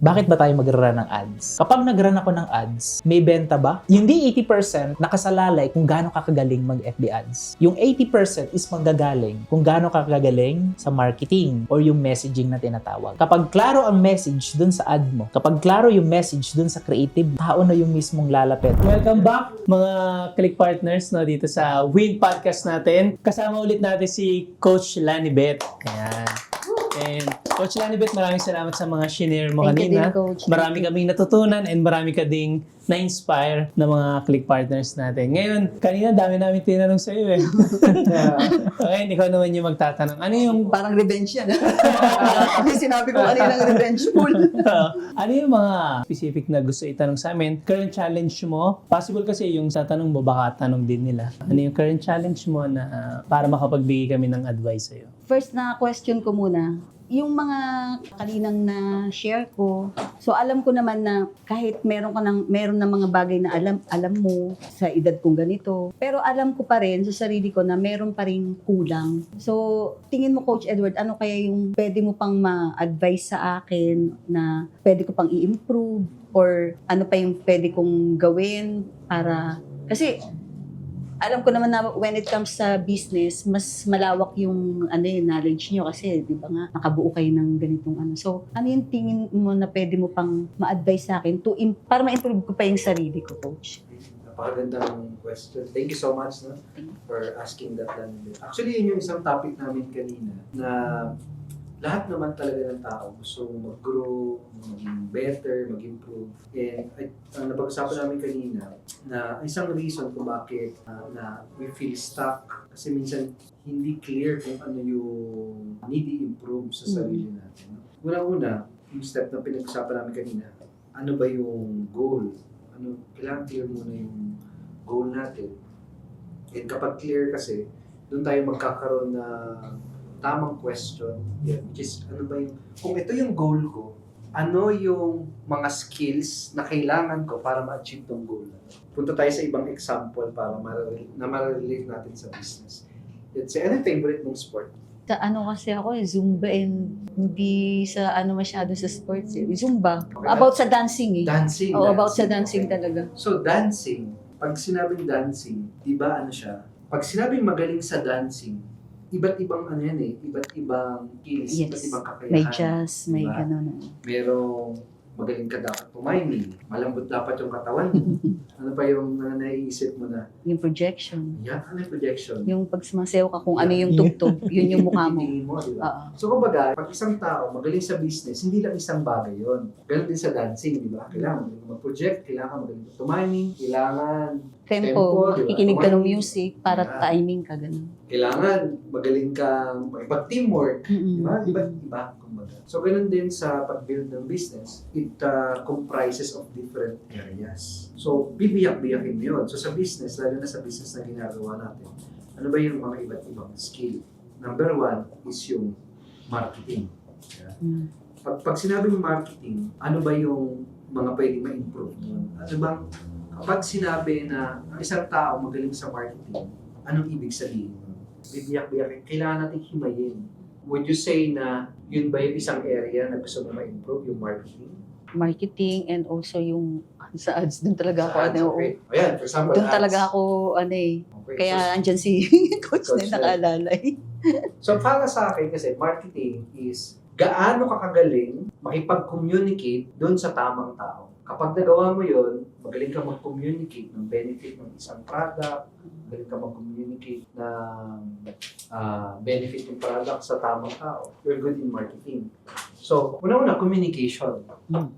Bakit ba tayo mag-run ng ads? Kapag nag-run ako ng ads, may benta ba? Yung di 80% nakasalalay kung gaano kakagaling mag-FB ads. Yung 80% is manggagaling kung gaano kakagaling sa marketing or yung messaging na tinatawag. Kapag klaro ang message dun sa ad mo, kapag klaro yung message dun sa creative, tao na yung mismong lalapit. Welcome back mga Click Partners no, dito sa Win Podcast natin. Kasama ulit natin si Coach Lanibet. Ayan. And Coach Lanibet, maraming salamat sa mga shinare mo Thank you kanina. din, Coach. Marami kaming natutunan and marami ka ding na-inspire na mga Click Partners natin. Ngayon, kanina dami namin tinanong sa iyo eh. Okay, ikaw naman yung magtatanong. Ano yung Parang revenge yan. Kasi sinabi ko kanina ng revengeful. ano yung mga specific na gusto itanong sa amin? Current challenge mo? Possible kasi yung sa tanong mo, baka tanong din nila. Ano yung current challenge mo na para makapagbigay kami ng advice sa'yo? First na question ko muna, yung mga kaninang na-share ko, so alam ko naman na kahit meron na mga bagay na alam mo sa edad kong ganito, pero alam ko pa rin sa sarili ko na meron pa rin kulang. So, tingin mo Coach Edward, ano kaya yung pwede mo pang ma-advise sa akin na pwede ko pang i-improve or ano pa yung pwede kong gawin para, kasi alam ko naman na when it comes sa business, mas malawak yung knowledge nyo kasi, di ba nga, nakabuo kayo ng ganitong ano. So, ano yung tingin mo na pwede mo pang ma-advise sa akin para ma-improve ko pa yung sarili ko, Coach? Napakagandang question. Thank you so much for asking that. Actually, yun yung isang topic namin kanina na lahat naman talaga ng tao gusto mag-grow, maging better, mag-improve. And ang napag-usapan namin kanina na isang reason kung bakit na we feel stuck kasi minsan hindi clear kung ano yung need i-improve sa sarili natin. Una-una, yung step na pinag-usapan namin kanina, ano ba yung goal? Kailangan clear muna yung goal natin. And kapag clear kasi, doon tayo magkakaroon na tamang question, which is, ano ba yung, kung ito yung goal ko, ano yung mga skills na kailangan ko para ma-achieve tong goal? Punta tayo sa ibang example para ma-relate natin sa business. Let's say, ano yung favorite mong sport? Sa ano kasi ako Zumba and hindi sa ano masyado sa sports Zumba. Okay. About sa dancing eh. Dancing. Oo, about sa dancing. dancing talaga. So, dancing, pag sinabing dancing, di ba ano siya? Pag sinabing magaling sa dancing, iba't ibang ano yan eh, iba't ibang skills, Yes. iba't ibang kakayahan. May jazz, may Diba? gano'n. Merong magaling ka dapat tumiming, malambot dapat yung katawan mo. Ano pa yung naiisip mo na? Yung projection. Yan, ano yung projection? Yung pag sumasayaw ka kung ano yung tugtog, yun yung mukha mo. Titingin mo, di ba? Oo. So kumbaga, pag isang tao magaling sa business, hindi lang isang bagay yon. Ganon din sa dancing, di ba? Kailangan magaling mag-project, kailangan magaling tumiming, kailangan Tempo, diba? makikinig ka ng Tumiming. music para Yeah. timing ka, gano'n. Kailangan magaling kang makipag-teamwork, di ba? Iba, kumbaga. So, ganun din sa pag-build ng business, it comprises of different areas. So, bibiyak-biyakin mo yun. So, sa business, lalo na sa business na ginagawa natin, ano ba yung mga iba't ibang skill? Number one is yung marketing. Yeah. Pag sinabing marketing, ano ba yung mga pwedeng ma-improve mo? Ano bang, kapag sinabi na ang isang tao magaling sa marketing, anong ibig sabihin? Bibiyak-biyakin, kailangan natin himayin. Would you say na yun ba yung isang area na gusto mo ma-improve, yung marketing? Marketing and also yung sa ads, dun talaga ako, Sa ads, okay. Ayan, for example, Doon ads. talaga ako, Okay, kaya so, andyan si Coach Coach na nakaalala eh. so para sa akin kasi, marketing is gaano ka kagaling makipag-communicate doon sa tamang tao. Kapag nagawa mo yun, magaling ka mag-communicate ng benefit ng isang product, magaling ka mag-communicate ng benefit ng product sa tamang tao. You're good in marketing. So, una-una, communication.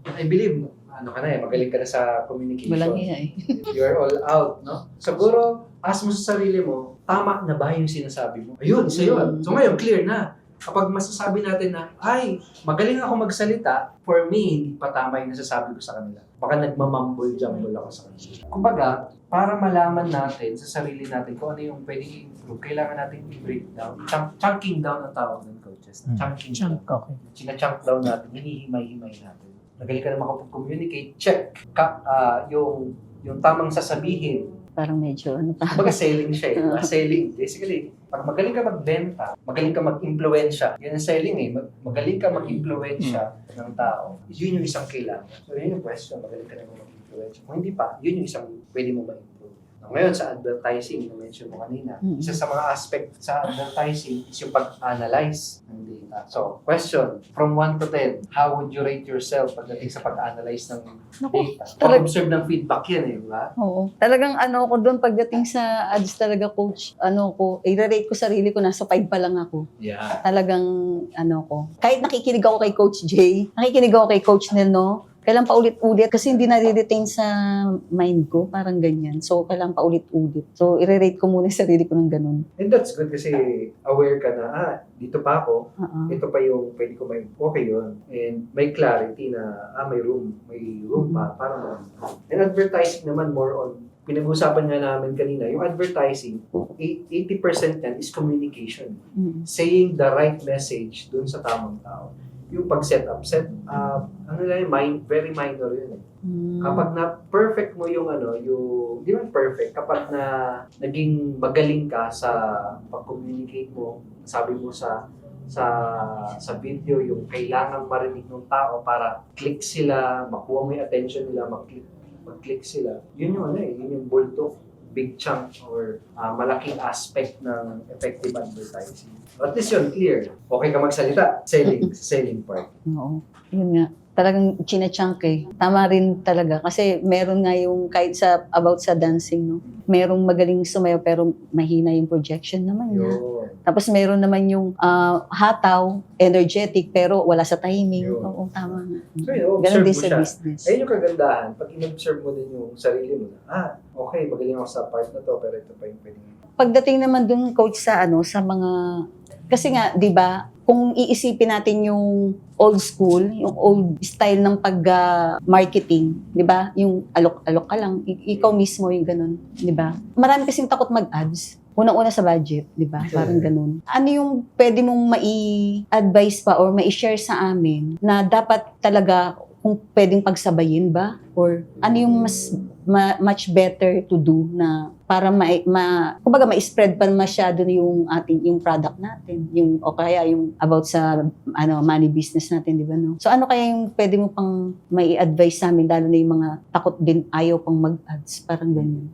I believe, magaling ka na sa communication. Walang iya eh. You're all out, no? Siguro, ask mo sa sarili mo, tama na ba yung sinasabi mo? Ayun, isa yun. So ngayon, clear na. Kapag masasabi natin na, ay, magaling ako magsalita, for me, hindi pa tama yung nasasabi ko sa kanila. Baka nagmamumble-jumble ako sa kanila. Kumbaga, para malaman natin sa sarili natin kung ano yung pwedeng i-improve, kailangan natin i-break down. Chunking down ang tawag ng coaches. Chunking down. Okay. China-chunk down natin, hinihimay-himay natin. Magaling ka na makapag-communicate, check. Yung tamang sasabihin. Parang medyo ano pa. Kumbaga selling siya eh. Selling. Basically, Pag magaling ka magbenta, magaling ka mag-impluwensya. Yun ang selling eh. Magaling ka mag-impluwensya ng tao. Yun yung isang kailangan. So yun yung question, magaling ka na mag-impluwensya. Kung hindi pa, yun yung isang pwede mo ma-improve. Ngayon, sa advertising, na-mention mo kanina, isa sa mga aspect sa advertising is yung pag-analyze ng data. So, question, from 1 to 10, how would you rate yourself pagdating sa pag-analyze ng data? Pag-observe ng feedback yan eh, di ba? Oo. Talagang ko doon pagdating sa ads talaga, coach, i-rate ko sarili ko, nasa 5 pa lang ako. Yeah. Talagang ko. Kahit nakikinig ako kay Coach Jay, nakikinig ako kay Coach Nel, kailangan paulit-ulit kasi hindi na-retain sa mind ko, parang ganyan. So, kailangan paulit-ulit. So, i-rate ko muna sarili ko ng ganun. And that's good kasi aware ka na, dito pa ako, ito pa yung pwede ko may okay yun. And may clarity na, may room pa, para mo. And advertising naman more on, pinag-usapan nga namin kanina, yung advertising, 80% yan is communication. Saying the right message dun sa tamang tao. Yung pag-set up, very minor yun eh. Kapag na perfect mo yung di man perfect, kapag na naging magaling ka sa pag-communicate mo, sabi mo sa video, yung kailangan marinig ng tao para click sila, makuha mo yung attention nila, mag-click sila. Yun yung bulto, big chunk or malaking aspect ng effective advertising. At least yun, clear. Okay ka magsalita, selling part. Oo. Yun nga. Talagang china-chunk eh. Tama rin talaga. Kasi meron nga yung kahit about sa dancing, no? Merong magaling sumayaw pero mahina yung projection naman niya. Tapos meron naman yung hataw, energetic pero wala sa timing. Oo, tama nga. So, ganun din mo sa siya. business. Ayun yung kagandahan. Pag in-observe mo din yung sarili mo na, okay, magaling ako sa part na to, pero ito pa yung pwedeng. Pagdating naman dun, coach, sa mga kasi nga, 'di ba, kung iisipin natin yung old school, yung old style ng pag-marketing, 'di ba? Yung alok-alok ka lang, ikaw mismo yung ganun, 'di ba? Marami kasing takot mag-ads. Unang-una sa budget, 'di ba? Parang ganun. Ano yung pwede mong mai-advise pa or mai-share sa amin na dapat talaga kung pwedeng pagsabayin ba or ano yung much better to do na para kumbaga ma-spread pa masyado yung product natin, o kaya yung about sa money business natin, di ba, no? So ano kaya yung pwede mo pang mai-advise sa amin, lalo na yung mga takot din, ayaw pang mag-ads, parang ganyan.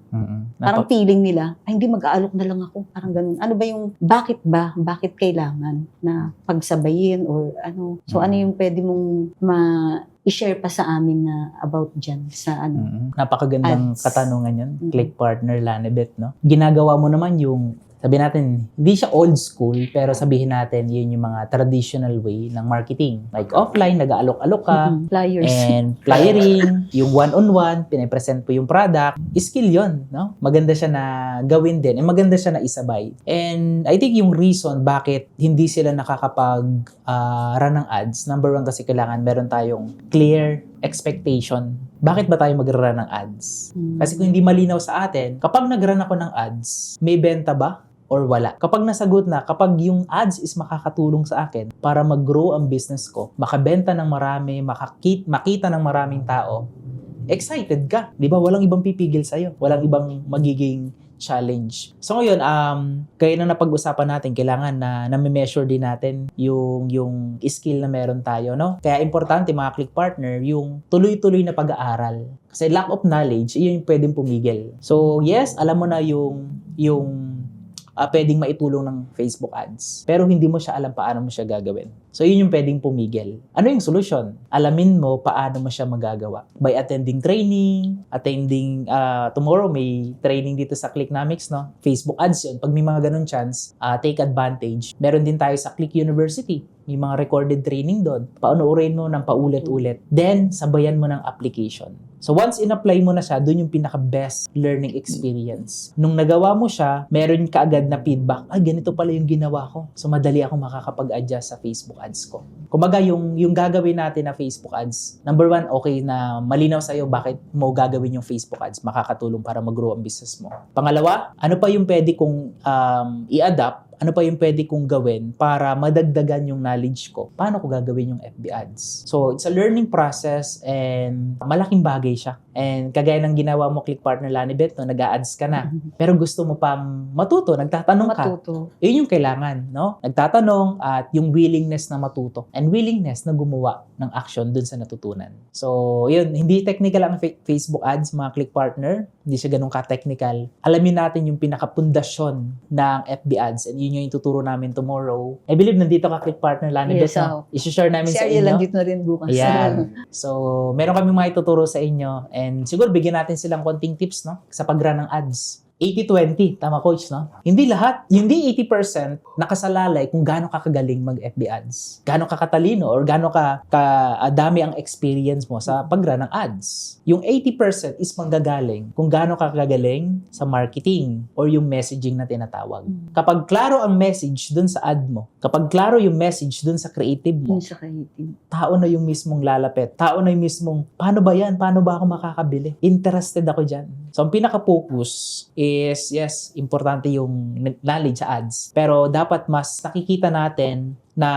Parang feeling nila, hindi mag-aalok na lang ako, parang ganun. Ano ba yung bakit kailangan na pagsabayin or ano? So ano yung pwede mong i-share pa sa amin na about dyan sa Napakagandang ads. katanungan yun, Click Partner Lanibet, no? Ginagawa mo naman yung, sabi natin, hindi siya old school, pero sabihin natin, yun yung mga traditional way ng marketing. Like offline, nag-aalok-alok ka, Flyers. and flyering, yung one-on-one, pinapresent po yung product, skill yun, no? Maganda siya na gawin din, and maganda siya na isabay. And I think yung reason bakit hindi sila nakakapag-run ng ads, number 1 kasi kailangan meron tayong clear expectation. Bakit ba tayo mag-run ng ads? Kasi kung hindi malinaw sa atin, kapag nag-run ako ng ads, may benta ba? Or wala. Kapag nasagot na, kapag yung ads is makakatulong sa akin para mag-grow ang business ko, makabenta ng marami, makita ng maraming tao, excited ka. Di ba? Walang ibang pipigil sa'yo. Walang ibang magiging challenge. So ngayon, kaya na napag-usapan natin, kailangan na nami-measure din natin yung skill na meron tayo, no? Kaya importante mga Click Partner, yung tuloy-tuloy na pag-aaral. Kasi lack of knowledge, yun yung pwedeng pumigil. So yes, alam mo na yung pwedeng maitulong ng Facebook ads. Pero hindi mo siya alam paano mo siya gagawin. So, yun yung pwedeng pumigil. Ano yung solution? Alamin mo paano mo siya magagawa. By attending training, tomorrow may training dito sa Clicknomics, no? Facebook ads yun. Pag may mga ganun chance, take advantage. Meron din tayo sa Click University. May mga recorded training doon. Paunuurin mo ng paulit-ulit. Then, sabayan mo ng application. So, once in-apply mo na siya, doon yung pinaka-best learning experience. Nung nagawa mo siya, meron ka agad na feedback, ganito pala yung ginawa ko. So, madali akong makakapag-adjust sa Facebook ads ko. Kumbaga, yung gagawin natin na Facebook ads, number 1, okay na malinaw sa'yo bakit mo gagawin yung Facebook ads. Makakatulong para mag-grow ang business mo. Pangalawa, ano pa yung pwede kong i-adapt? Ano pa yung pwede kong gawin para madagdagan yung knowledge ko? Paano ko gagawin yung FB ads? So, it's a learning process and malaking bagay nagbibigay siya. And kagaya ng ginawa mo, Click Partner Lanibet, no, nag-a-ads ka na. Pero gusto mo pang matuto, nagtatanong ka. Matuto. Yun yung kailangan, no? Nagtatanong at yung willingness na matuto and willingness na gumawa ng action dun sa natutunan. So, yun, hindi technical ang Facebook ads, mga Click Partner. Hindi siya ganun ka-technical. Alamin natin yung pinakapundasyon ng FB ads and yun yung ituturo namin tomorrow. I believe nandito ka, Click Partner Lanibet, Yes, no? I-share namin Si sa Ariel inyo. nandito na rin bukas. Ayan. So, meron kami mga ituturo sa inyo and siguro bigyan natin silang konting tips, no? Sa pag-run ng ads. 80-20, tama coach, no? Hindi lahat, hindi 80% nakasalalay kung gaano ka kagaling mag-FB ads. Gaano ka katalino or gaano ka dami ang experience mo sa pag-run ng ads. Yung 80% is manggagaling kung gaano ka kagaling sa marketing or yung messaging na tinatawag. Kapag klaro ang message dun sa ad mo, kapag klaro yung message dun sa creative mo, Yun sa creative. tao na yung mismong lalapit. Tao na yung mismong, paano ba yan? Paano ba ako makakabili? Interested ako dyan. So, ang pinaka-focus is, yes, importante yung knowledge sa ads. Pero dapat mas nakikita natin na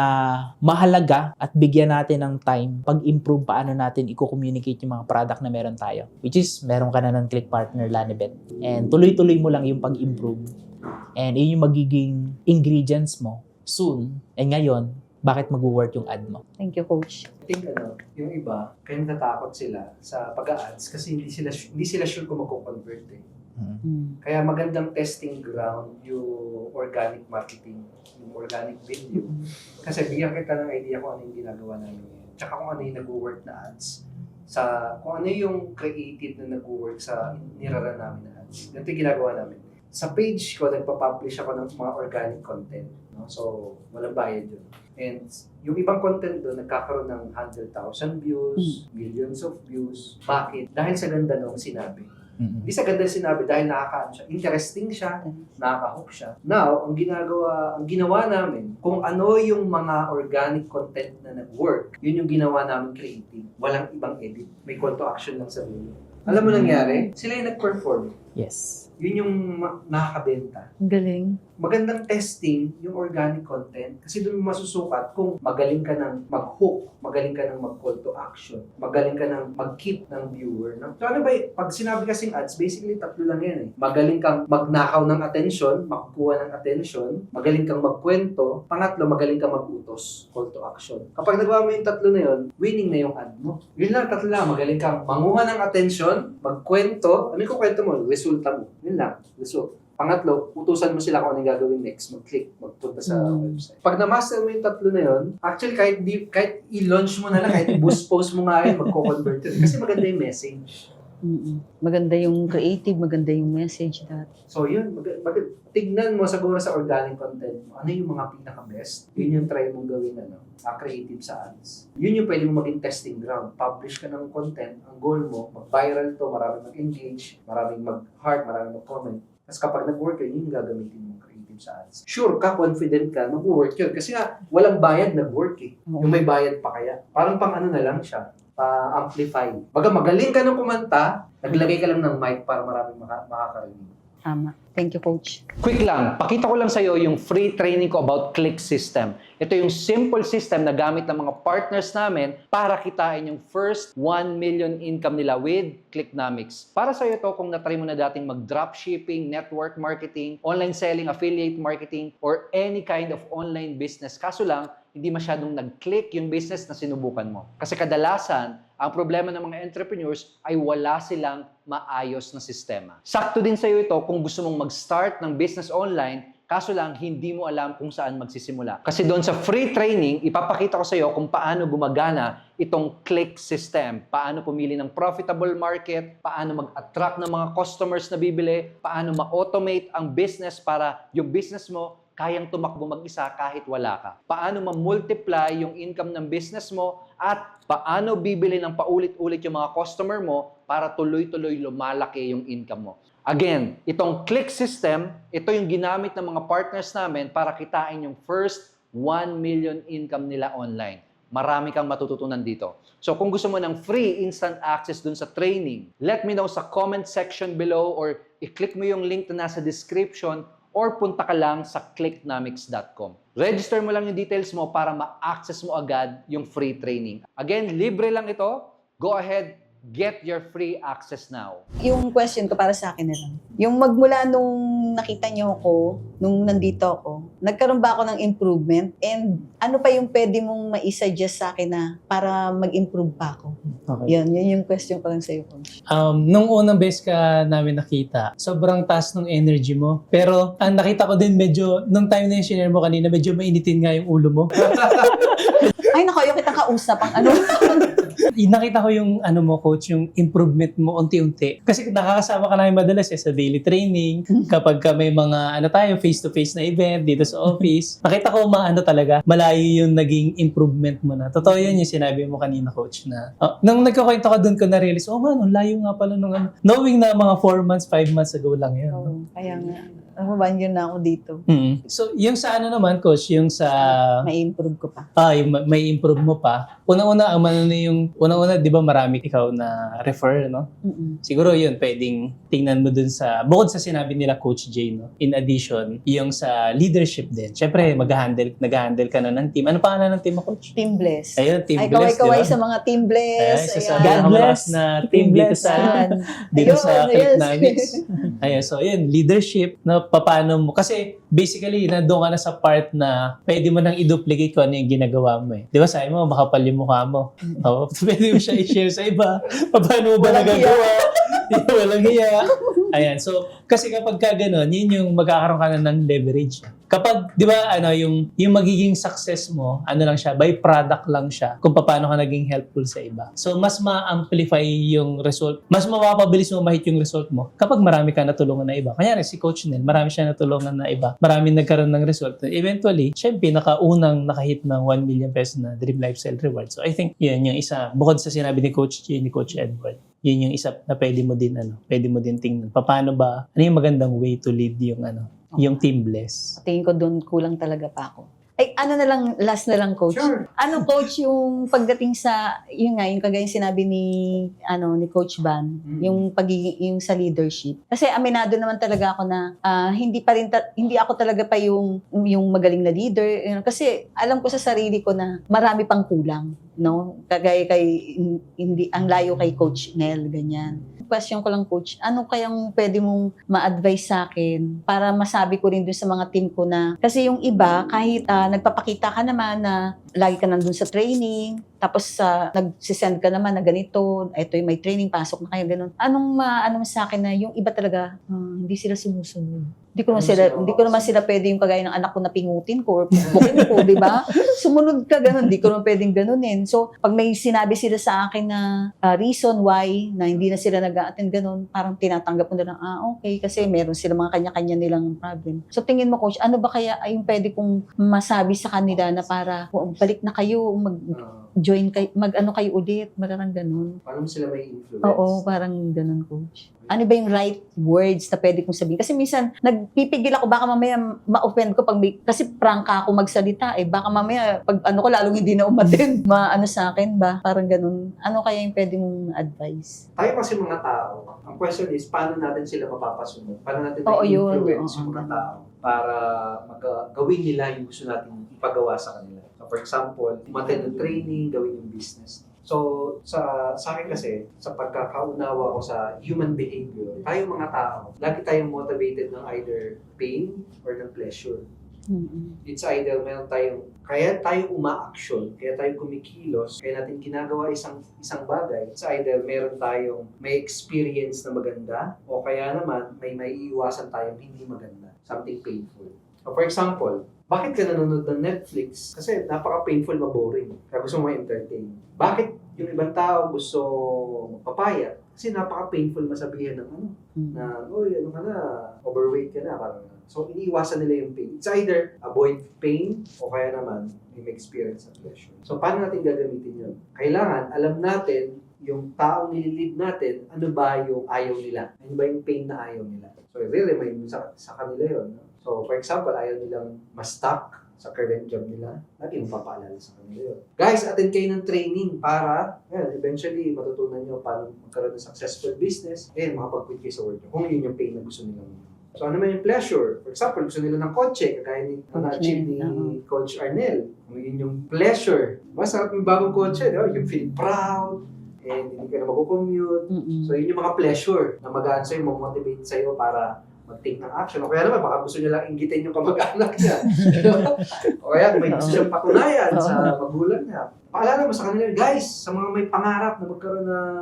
mahalaga at bigyan natin ng time pag-improve paano natin i-communicate yung mga product na meron tayo. Which is, meron ka na ng Click Partner Lanibet. And tuloy-tuloy mo lang yung pag-improve. And yun yung magiging ingredients mo soon. And ngayon, bakit mag-work yung ad mo? Thank you, Coach. I think yung iba, kaya natatakot sila sa pag-a-ads kasi hindi sila sure kung magko-convert eh. Kaya magandang testing ground yung organic marketing, yung organic video. Kasi bigyan kita ng idea kung ano yung ginagawa namin ngayon. Tsaka kung ano yung nag-work na ads. Kung ano yung creative na nag-work sa niraran namin na ads. Ganito yung ginagawa namin. Sa page ko, nagpa-publish ako ng mga organic content. No? So, walang bayad yun. And yung ibang content doon, nagkakaroon ng 100,000 views, millions of views. Bakit? Dahil sa ganda nung sinabi. Hindi sa ganda sinabi dahil nakaka siya. Interesting siya, nakaka-hook siya. Now, ang ginawa namin, kung ano yung mga organic content na nag-work, yun yung ginawa namin creative. Walang ibang edit. May call to action lang sa video. Alam mo nangyari? Sila yung nag-perform. Yes. Yun yung nakakabenta. Ang galing. Magandang testing yung organic content kasi doon mo masusukat kung magaling ka ng mag-hook, magaling ka ng mag-call to action, magaling ka ng mag-keep ng viewer. No? So ano ba, pag sinabi kasing ads, basically tatlo lang yan eh. Magaling kang magnakaw ng attention, makukuha ng attention, magaling kang magkwento, pangatlo, magaling kang mag-utos, call to action. Kapag nagawa mo yung tatlo na yun, winning na yung ad mo. Yun lang, tatlo lang, magaling kang manguha ng attention, magkwento, ano yung kwento mo? Resulta mo. Yun lang, result. Pangatlo, utusan mo sila kung ano yung gagawin next. Mag-click, magpunta sa website. Pag na-master mo yung tatlo na yun, actually kahit i-launch mo na lang, kahit i-boost post mo nga yun, magko-convert yun. Kasi maganda yung message. Maganda yung creative, maganda yung message that. So yun, tignan mo siguro sa organic content mo, ano yung mga pinaka-best. Yun yung try mong gawin, creative sa ads. Yun yung pwede mo maging testing ground. Publish ka ng content, ang goal mo, mag-viral to, maraming mag-engage, maraming mag-heart, maraming mag-comment. Tapos kapag nag-work yun, yung gagamitin mong creative sa ads. Sure ka, confident ka, mag-work yun. Kasi nga, walang bayad nag-work eh. Yung may bayad pa kaya. Parang pang ano na lang siya, pa-amplify. Baga magaling ka ng kumanta, naglagay ka lang ng mic para maraming makakarinig. Tama. Thank you, Coach. Quick lang, pakita ko lang sa iyo yung free training ko about Click System. Ito yung simple system na gamit ng mga partners namin para kitain yung first 1 million income nila with Clicknomics. Para sa iyo to kung natry mo na dating mag-dropshipping, network marketing, online selling, affiliate marketing, or any kind of online business. Kaso lang, hindi masyadong nag-click yung business na sinubukan mo. Kasi kadalasan, ang problema ng mga entrepreneurs ay wala silang maayos na sistema. Sakto din sa iyo ito kung gusto mong mag-start ng business online, kaso lang hindi mo alam kung saan magsisimula. Kasi doon sa free training, ipapakita ko sa iyo kung paano gumagana itong click system, paano pumili ng profitable market, paano mag-attract ng mga customers na bibili, paano ma-automate ang business para yung business mo kayang tumakbo mag-isa kahit wala ka. Paano ma-multiply yung income ng business mo at paano bibili ng paulit-ulit yung mga customer mo para tuloy-tuloy lumalaki yung income mo. Again, itong click system, ito yung ginamit ng mga partners namin para kitain yung first 1 million income nila online. Marami kang matututunan dito. So kung gusto mo ng free instant access dun sa training, let me know sa comment section below or i-click mo yung link na nasa description or punta ka lang sa clicknomics.com. Register mo lang yung details mo para ma-access mo agad yung free training. Again, libre lang ito. Go ahead, Get your free access now. Yung question ko para sa akin na lang. Yung magmula nung nakita niyo ako, nung nandito ako, nagkaroon ba ako ng improvement? And ano pa yung pwede mong maisuggest sa akin na para mag-improve pa ako? Okay. Yun yung question ko lang sa'yo, Coach. Nung unang beses ka namin nakita, sobrang taas ng energy mo. Pero ang nakita ko din medyo, nung time na yung share mo kanina, medyo mainitin nga yung ulo mo. Ay, naku, yung kitang kausap ang ano. Nakita ko yung mo, coach, yung improvement mo unti-unti. Kasi nakakasama ka namin madalas sa daily training, kapag ka may mga face-to-face na event dito sa office. Nakita ko talaga, malayo yung naging improvement mo na. Totoo yun yung sinabi mo kanina, coach, na nung nagkakwento ka dun ko na-realize, layo nga pala nung knowing na mga 4 months, 5 months ago lang yun. Oo, kaya nga. One year na ako dito. So, yung sa naman, coach, yung sa... May-improve ko pa. Yung may improve mo pa. Unang-una, di ba marami ikaw na refer, no? Siguro yun, pwedeng tingnan mo dun sa, bukod sa sinabi nila Coach Jay, no? In addition, yung sa leadership din. Siyempre, nag-handle ka na ng team. Ano pangalan ng team mo, Coach? Team Bless. Ayun, Team Ay, Bless, kaway-kaway di ba? sa mga Team Bless. Ayun, sa Ayan. God bless. na team dito sa Ayun, sa yes. Clicknomics. Ayun, so yun, leadership na paano mo. Kasi basically, nandun ka na sa part na pwede mo nang i-duplicate kung ano yung ginagawa mo eh. Di ba sabi mo, makapal yung mukha mo. Oo, pwede mo siya i-share sa iba. Paano mo ba Walang nagagawa? Walang hiya. Ayan, so kasi kapag ka ganun, yun yung magkakaroon ka na ng leverage. Kapag, di ba, yung magiging success mo, lang siya, by product lang siya, kung paano ka naging helpful sa iba. So, mas ma-amplify yung result, mas mapapabilis mo mahit yung result mo kapag marami ka natulungan na iba. Kanyari, si Coach Nel, marami siya natulungan na iba. Marami nagkaroon ng result. Eventually, siya yung pinakaunang nakahit ng 1 million pesos na Dream Lifestyle Reward. So, I think, yun yung isa, bukod sa sinabi ni Coach J, ni Coach Edward, yun yung isa na pwede mo din tingnan. Paano ba, ano yung magandang way to lead yung Team Bless? Tingin ko doon kulang talaga pa ako. Ay, last na lang, Coach. Sure. Ano, Coach, yung pagdating sa, yung kagaya sinabi ni Coach Van, yung yung sa leadership. Kasi aminado naman talaga ako na hindi ako talaga pa yung magaling na leader. Kasi alam ko sa sarili ko na marami pang kulang, no? Kagaya ang layo kay Coach Nel, ganyan. Question ko lang, Coach, ano kayang pwede mong ma-advise sa akin para masabi ko rin dun sa mga team ko na, kasi yung iba, kahit nagpapakita ka naman na lagi ka nandun sa training, tapos nagsisend ka naman na ganito, ito yung may training, pasok na kayo, ganun. Anong sa akin na yung iba talaga, hindi sila sumusunod. Hindi ko naman sila pwede yung kagaya ng anak ko na pingutin ko or pupukin ko, di ba? Sumunod ka, ganun. Hindi ko naman pwedeng ganunin. So, pag may sinabi sila sa akin na reason why na hindi na sila nag-a-attend ganun, parang tinatanggap ko na lang, okay, kasi meron sila mga kanya-kanya nilang problem. So, tingin mo, Coach, ano ba kaya yung pwede kong masabi sa kanila na para balik na kayo, join kayo, kayo ulit, parang ganun. Paano mo sila may influence? Oo, parang ganun, Coach. Ano ba yung right words na pwede kong sabihin? Kasi minsan, nagpipigil ako, baka mamaya ma-offend ko kasi prangka ako magsalita baka mamaya, pag ko, lalong hindi na umattend. Sa akin ba? Parang ganun. Ano kaya yung pwede mong advice? Tayo kasi mga tao, ang question is, paano natin sila mapapasunod? Paano natin Yun. influence yung mga tao para gawin nila yung gusto natin ipagawa sa kanila? So, for example, umattend ng training, gawin yung business. So, sa akin kasi, sa pagkakaunawa ko sa human behavior, tayo mga tao, lagi tayong motivated ng either pain or ng pleasure. It's either kaya tayo uma-action, kaya tayo kumikilos, kaya natin ginagawa isang bagay. It's either meron tayong may experience na maganda, o kaya naman may iiwasan tayong hindi maganda, something painful. So, for example, bakit ka nanonood ng Netflix? Kasi napaka-painful, maboring. Kaya gusto mo ma-entertain. Bakit yung ibang tao gusto magpapayat? Kasi napaka-painful masabihan ng overweight ka na. Parang, so, iniiwasan nila yung pain. It's either avoid pain o kaya naman may experience ng pleasure. So, paano natin gagamitin yun? Kailangan, alam natin yung taong nililid natin, ano ba yung ayaw nila? Ano ba yung pain na ayaw nila? So, really, may sa kanila yun. No? So, for example, ayaw nilang ma-stuck sa current job nila, lagi mapapaalala sa kanila yun. Guys, attend kayo ng training para, eventually, matutunan nyo paano magkaroon ng successful business and makapag-quit kayo sa work nyo. Kung yun yung pain na gusto nilang. So, ano naman yung pleasure? For example, gusto nila ng kotse, kagaya na-achieve ni Coach Arnel. Kung yun yung pleasure, masarap yung bagong kotse, you feel proud, and hindi ka na mag-commute. Mm-mm. So, yun yung mga pleasure na mag-aan sa'yo, motivate sa'yo para mag-take ng action. O kaya naman, baka gusto niya lang inggitin yung kamag-anak niya. O kaya, kung may gusto siyang patunayan sa magulang niya. Paalala mo sa kanila, guys, sa mga may pangarap na magkaroon ng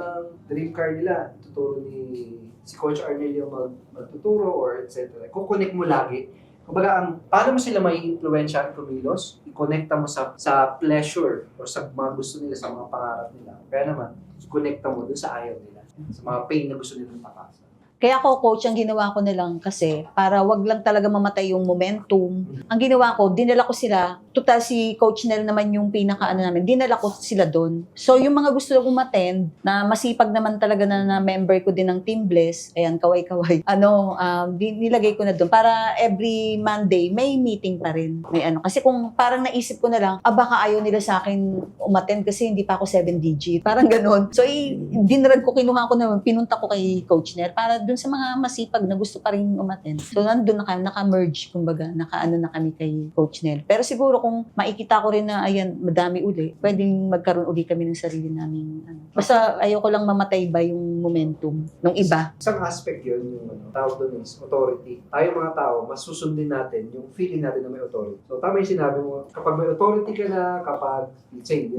dream car nila, tuturo ni si Coach Arnelio magtuturo or etc. Kukonek mo lagi. Kumbaga, paano mo sila may influensya at kumilos? I-connecta mo sa pleasure or sa mga gusto nila, sa mga pangarap nila. Kaya naman, i-connecta mo dun sa ayaw nila. Sa mga pain na gusto nilang takasan. Kaya ako, coach, ang ginawa ko na lang kasi para wag lang talaga mamatay yung momentum. Ang ginawa ko, dinala ko sila. Total si Coach Nel naman yung pinaka-ano namin. Dinala ko sila doon. So, yung mga gusto kong attend, na masipag naman talaga na member ko din ng Team Bliss, ayan, kaway-kaway, nilagay ko na doon. Para every Monday, may meeting pa rin. May ano. Kasi kung parang naisip ko na lang, baka ayaw nila sa akin umattend kasi hindi pa ako 7 digit. Parang ganun. So, dinrag ko, kinuha ko naman, pinunta ko kay Coach Nel para dun sa mga masipag na gusto pa rin umattend. So, nandun naka-merge, kumbaga, naka-ano na kami kay Coach Nel. Pero siguro kung makikita ko rin na, ayan, madami uli, pwedeng magkaroon uli kami ng sarili namin. Basta ayoko lang mamatay ba yung momentum ng iba. Isang aspect yun, yung tawag doon is authority. Tayo mga tao, mas susundin natin yung feeling natin na may authority. So, tama yung sinabi mo, kapag may authority ka na, kapag, let's say,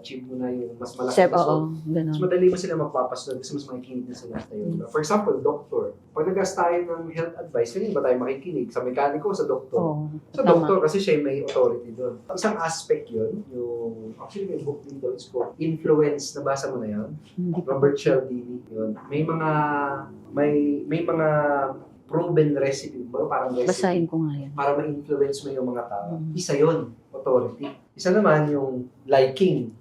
achieve mo na yung mas malaki na Oo, ganun. mas madali mo sila magpapasunod kasi mas makikinig na sila sa'yo. For example, doctor. Pag nag-ask tayo ng health advice, kanina ba tayo makikinig? Sa mekaniko, sa doktor? Oo, Sa tama. doktor kasi siya may authority doon. Isang aspect yun, yung, actually may book din doon, it's called Influence. Nabasa mo na yun? Hindi pa. Robert Cialdini, yun. May mga proven recipe, parang recipe, Basahin ko nga yan. para ma-influence mo yung mga tao. Isa yun, authority. Isa naman yung liking.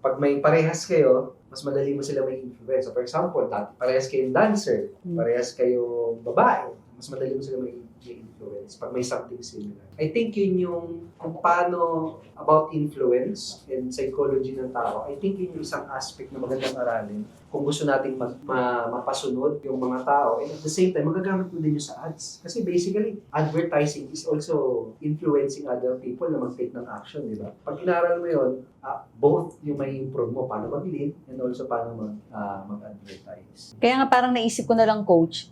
Pag may parehas kayo, mas madali mo sila may influence. So for example, parehas kayong dancer, parehas kayong babae, mas madali mo sila may influence pag may something similar. I think yun yung kung paano about influence and psychology ng tao. I think yun yung isang aspect na magandang aralin kung gusto nating mapasunod yung mga tao. And at the same time, magagamit mo din yung sa ads. Kasi basically, advertising is also influencing other people na mag-take ng action, di ba? Pag inaral mo yun, both yung may improve mo, paano mag-lead and also paano mag-advertise. Kaya nga parang naisip ko na lang, coach,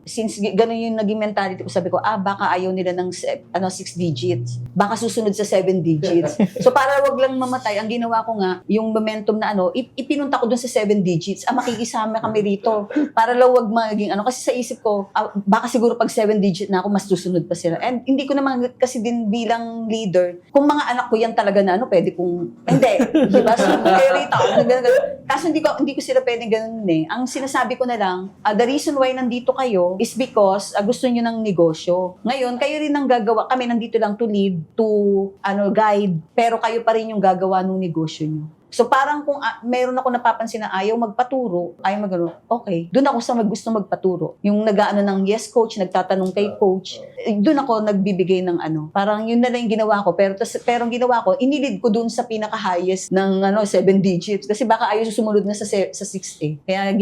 since ganun yung naging mentality ko, sabi ko, baka ayaw nila ng 6 digits. Baka susunod sa 7 digits. So para wag lang mamatay, ang ginawa ko nga, yung momentum na ipinunta ko dun sa 7 digits. Makikisama kami rito. Para lang wag maging kasi sa isip ko, baka siguro pag 7 digit na ako, mas susunod pa sila. And hindi ko naman kasi din bilang leader, kung mga anak ko yan talaga na pwede kong, hindi. Diba? So, kayo rito. Kaso hindi ko sila pwede ganun eh. Ang sinasabi ko na lang, the reason why nandito kayo is because gusto nyo ng negosyo. Ngayon, kayo rin ang gagawa. Kami nandito lang to lead, to guide, pero kayo pa rin yung gagawa ng negosyo nyo. So parang kung meron ako napapansin na ayaw magpaturo, ayaw magano, okay. Doon ako sa gusto magpaturo. Yung nag-aano ng yes coach, nagtatanong kay coach, doon ako nagbibigay ng Parang yun na lang yung ginawa ko. Pero ang ginawa ko, inilid ko doon sa pinaka-highest ng 7 digits. Kasi baka ayaw sumunod na sa 6 Kaya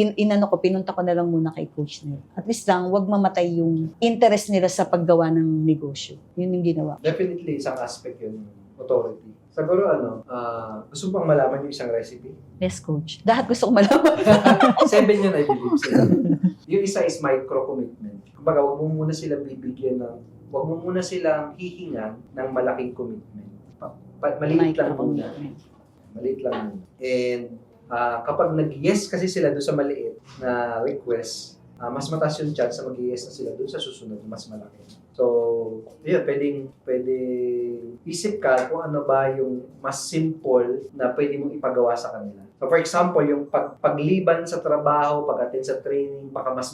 pinunta ko na lang muna kay coach nila. At least lang, wag mamatay yung interest nila sa paggawa ng negosyo. Yun yung ginawa. Definitely, isang aspect yun, authority. Siguro gusto mo pang malaman yung isang recipe? Yes, coach. Lahat gusto ko malaman. 7 yun, I believe. Yung isa is micro-commitment. Kumbaga, huwag mo muna silang hihingan ng malaking commitment. Maliit lang muna. Maliit lang muna. And kapag nag-yes kasi sila doon sa maliit na request, mas mataas yung chance na mag-yes na sila doon sa susunod na mas malaki. So, yun, pwedeng isip ka kung ano ba yung mas simple na pwede mong ipagawa sa kanila. So, for example, yung pagliban sa trabaho, pag-attend sa training, baka mas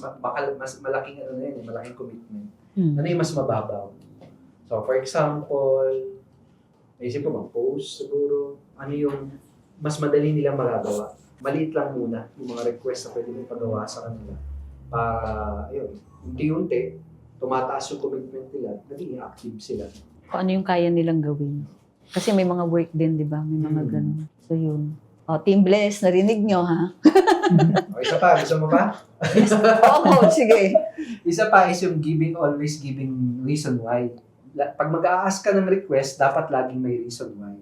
malaking malaking commitment. Ano yung mas mababaw? So, for example, naisip ko mag-post siguro, ano yung mas madali nilang magagawa. Maliit lang muna yung mga request na pwede mong ipagawa sa kanila. Para, yun, unti-unti, tumataas yung commitment nila, naging active sila. Kung ano yung kaya nilang gawin. Kasi may mga work din, di ba? May mga ganun. So yun. Team Bless, narinig nyo, ha? O, isa pa, gusto mo ba? Oo, sige. Isa pa is yung always giving reason why. Pag mag-a-ask ka ng request, dapat laging may reason why.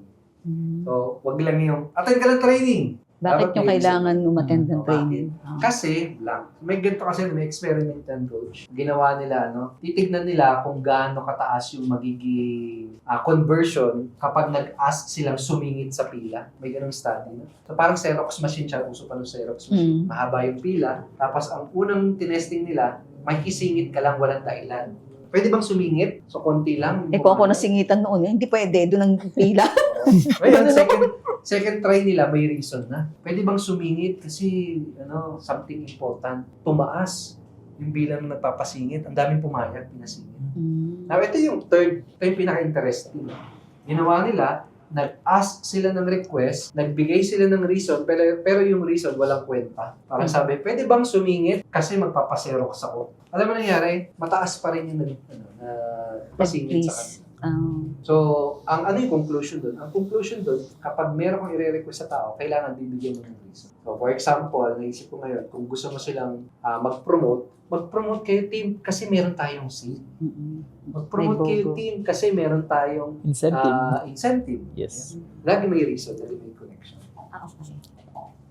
So, wag lang yung, attend ka ng training. Bakit Dapat nyo may kailangan umattend ng Bakit? training? Ah. Kasi, blank. May ganito kasi, may experiment yan, coach. Ginawa nila, no? Titignan nila kung gaano kataas yung magiging conversion kapag nag-ask silang sumingit sa pila. May ganung study, no? So, parang Xerox machine siya. Uso pa ng Xerox machine. Mahaba yung pila. Tapos, ang unang tinesting nila, may isingit ka lang, walang dahilan. Pwede bang sumingit? So, konti lang. Kung ako nasingitan noon, hindi pwede. Doon ang pila. Ngayon, second try nila, may reason na. Pwede bang sumingit kasi something important. Tumaas yung bilang ng nagpapasingit. Ang daming pumayag, pinasingit. Now, ito yung third. Ito yung pinaka-interesting. Ginawa nila, nag-ask sila ng request, nagbigay sila ng reason, pero yung reason walang kwenta. Parang sabi, pwede bang sumingit kasi magpapaserox ako? Alam mo nangyari, mataas pa rin yung pasingit sa kanila. So, ano yung conclusion doon? Ang conclusion doon, kapag meron kang i-request sa tao, kailangan bibigyan mo ng reason. So, for example, naisip ko ngayon, kung gusto mo silang mag-promote kayo team kasi meron tayong seat. Mag-promote May kayo bogo. team kasi meron tayong Incentive. incentive. Yes. Lagi may reason, lagi may connection. Okay.